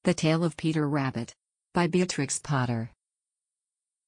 The Tale of Peter Rabbit. By Beatrix Potter.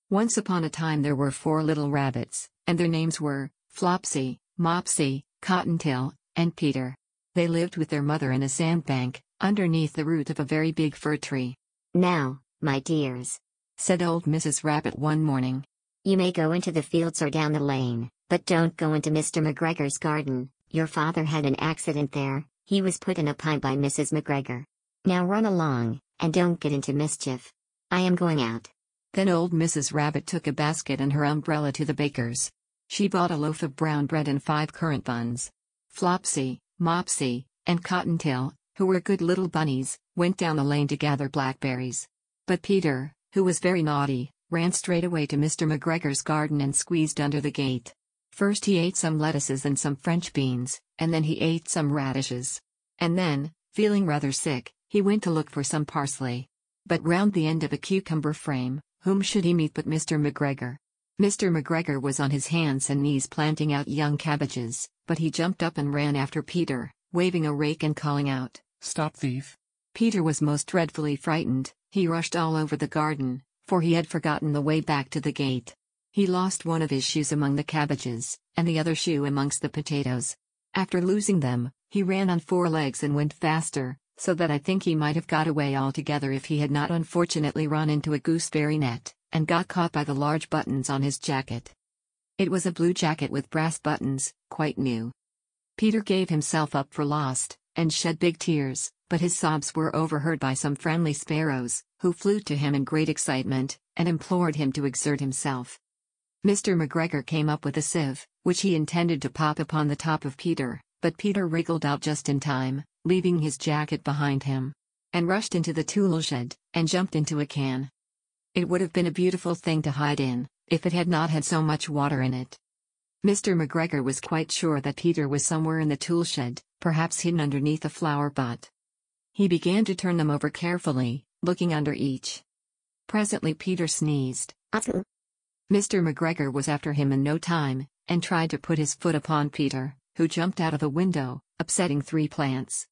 Once upon a time there were 4 little rabbits, and their names were Flopsy, Mopsy, Cottontail, and Peter. They lived with their mother in a sandbank, underneath the root of a very big fir tree. "Now, my dears," said old Mrs. Rabbit one morning, "you may go into the fields or down the lane, but don't go into Mr. McGregor's garden. Your father had an accident there. He was put in a pie by Mrs. McGregor. Now run along, and don't get into mischief. I am going out." Then old Mrs. Rabbit took a basket and her umbrella to the baker's. She bought a loaf of brown bread and 5 currant buns. Flopsy, Mopsy, and Cottontail, who were good little bunnies, went down the lane to gather blackberries. But Peter, who was very naughty, ran straight away to Mr. McGregor's garden and squeezed under the gate. First he ate some lettuces and some French beans, and then he ate some radishes. And then, feeling rather sick, he went to look for some parsley. But round the end of a cucumber frame, whom should he meet but Mr. McGregor? Mr. McGregor was on his hands and knees planting out young cabbages, but he jumped up and ran after Peter, waving a rake and calling out, "Stop, thief!" Peter was most dreadfully frightened. He rushed all over the garden, for he had forgotten the way back to the gate. He lost one of his shoes among the cabbages, and the other shoe amongst the potatoes. After losing them, he ran on 4 legs and went faster, so that I think he might have got away altogether if he had not unfortunately run into a gooseberry net, and got caught by the large buttons on his jacket. It was a blue jacket with brass buttons, quite new. Peter gave himself up for lost, and shed big tears, but his sobs were overheard by some friendly sparrows, who flew to him in great excitement, and implored him to exert himself. Mr. McGregor came up with a sieve, which he intended to pop upon the top of Peter, but Peter wriggled out just in time, leaving his jacket behind him, and rushed into the tool shed, and jumped into a can. It would have been a beautiful thing to hide in, if it had not had so much water in it. Mr. McGregor was quite sure that Peter was somewhere in the tool shed, perhaps hidden underneath a flower butt. He began to turn them over carefully, looking under each. Presently Peter sneezed. "Achoo!" Mr. McGregor was after him in no time, and tried to put his foot upon Peter, who jumped out of the window, upsetting 3 plants.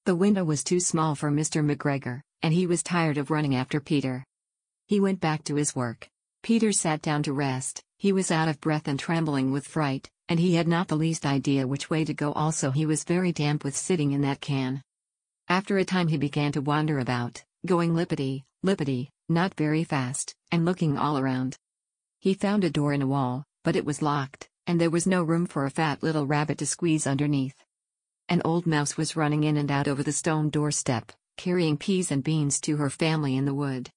The window was too small for Mr. McGregor, and he was tired of running after Peter. He went back to his work. Peter sat down to rest. He was out of breath and trembling with fright, and he had not the least idea which way to go. Also he was very damp with sitting in that can. After a time he began to wander about, going lippity, lippity, not very fast, and looking all around. He found a door in a wall, but it was locked, and there was no room for a fat little rabbit to squeeze underneath. An old mouse was running in and out over the stone doorstep, carrying peas and beans to her family in the wood.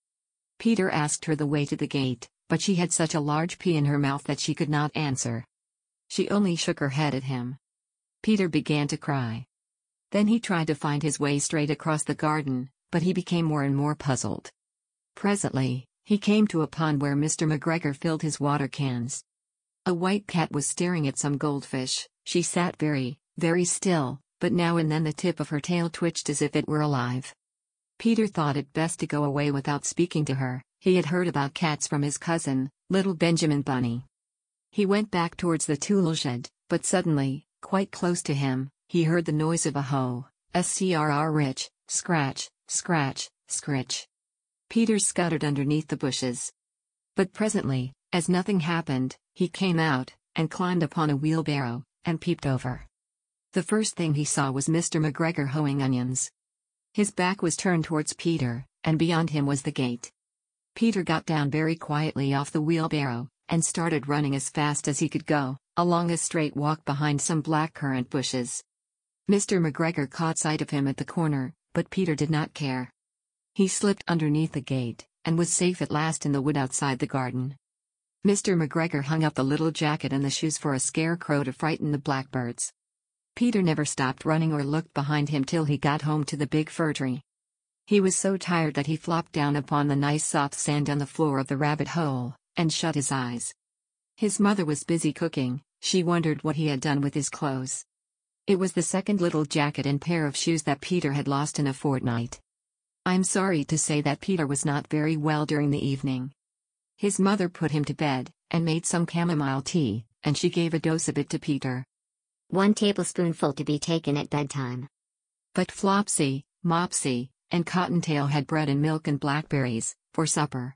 Peter asked her the way to the gate, but she had such a large pea in her mouth that she could not answer. She only shook her head at him. Peter began to cry. Then he tried to find his way straight across the garden, but he became more and more puzzled. Presently, he came to a pond where Mr. McGregor filled his water cans. A white cat was staring at some goldfish. She sat very, very still, but now and then the tip of her tail twitched as if it were alive. Peter thought it best to go away without speaking to her. He had heard about cats from his cousin, little Benjamin Bunny. He went back towards the tool shed, but suddenly, quite close to him, he heard the noise of a hoe, a scrrrich, scratch, scratch, scritch. Peter scuttered underneath the bushes. But presently, as nothing happened, he came out, and climbed upon a wheelbarrow, and peeped over. The first thing he saw was Mr. McGregor hoeing onions. His back was turned towards Peter, and beyond him was the gate. Peter got down very quietly off the wheelbarrow, and started running as fast as he could go, along a straight walk behind some blackcurrant bushes. Mr. McGregor caught sight of him at the corner, but Peter did not care. He slipped underneath the gate, and was safe at last in the wood outside the garden. Mr. McGregor hung up the little jacket and the shoes for a scarecrow to frighten the blackbirds. Peter never stopped running or looked behind him till he got home to the big fir tree. He was so tired that he flopped down upon the nice soft sand on the floor of the rabbit hole, and shut his eyes. His mother was busy cooking. She wondered what he had done with his clothes. It was the second little jacket and pair of shoes that Peter had lost in a fortnight. I'm sorry to say that Peter was not very well during the evening. His mother put him to bed, and made some chamomile tea, and she gave a dose of it to Peter. 1 tablespoonful to be taken at bedtime. But Flopsy, Mopsy, and Cottontail had bread and milk and blackberries, for supper.